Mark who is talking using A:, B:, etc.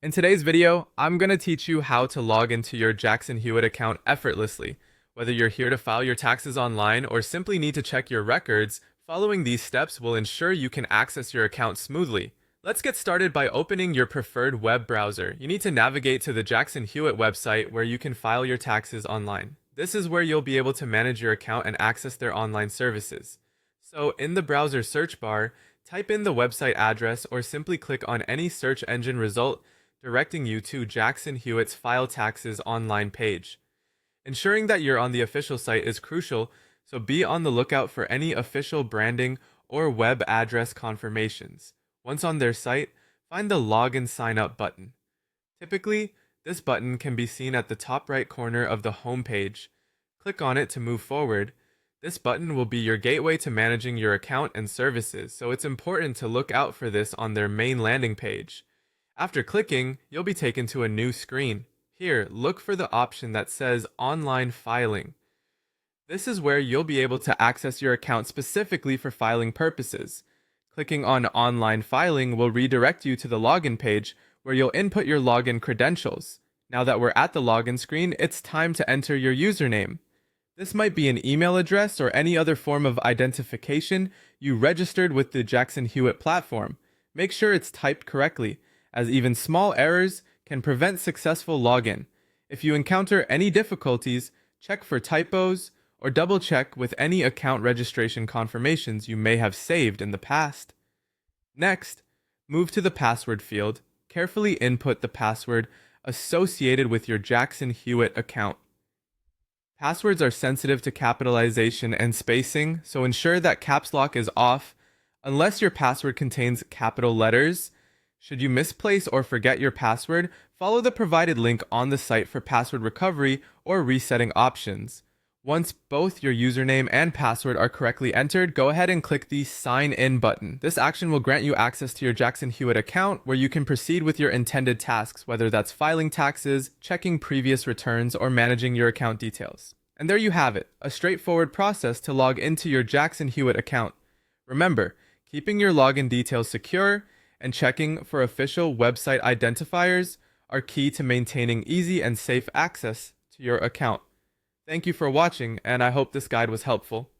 A: In today's video, I'm going to teach you how to log into your Jackson Hewitt account effortlessly. Whether you're here to file your taxes online or simply need to check your records, following these steps will ensure you can access your account smoothly. Let's get started by opening your preferred web browser. You need to navigate to the Jackson Hewitt website where you can file your taxes online. This is where you'll be able to manage your account and access their online services. So in the browser search bar, type in the website address or simply click on any search engine result directing you to Jackson Hewitt's File Taxes online page. Ensuring that you're on the official site is crucial, so be on the lookout for any official branding or web address confirmations. Once on their site, find the Login Sign Up button. Typically, this button can be seen at the top right corner of the home page. Click on it to move forward. This button will be your gateway to managing your account and services, so it's important to look out for this on their main landing page. After clicking, you'll be taken to a new screen. Here, look for the option that says Online Filing. This is where you'll be able to access your account specifically for filing purposes. Clicking on Online Filing will redirect you to the login page where you'll input your login credentials. Now that we're at the login screen, it's time to enter your username. This might be an email address or any other form of identification you registered with the Jackson Hewitt platform. Make sure it's typed correctly, as even small errors can prevent successful login. If you encounter any difficulties, check for typos or double check with any account registration confirmations you may have saved in the past. Next, move to the password field. Carefully input the password associated with your Jackson Hewitt account. Passwords are sensitive to capitalization and spacing, so ensure that caps lock is off unless your password contains capital letters. Should you misplace or forget your password, follow the provided link on the site for password recovery or resetting options. Once both your username and password are correctly entered, go ahead and click the Sign In button. This action will grant you access to your Jackson Hewitt account where you can proceed with your intended tasks, whether that's filing taxes, checking previous returns, or managing your account details. And there you have it, a straightforward process to log into your Jackson Hewitt account. Remember, keeping your login details secure and checking for official website identifiers are key to maintaining easy and safe access to your account. Thank you for watching, and I hope this guide was helpful.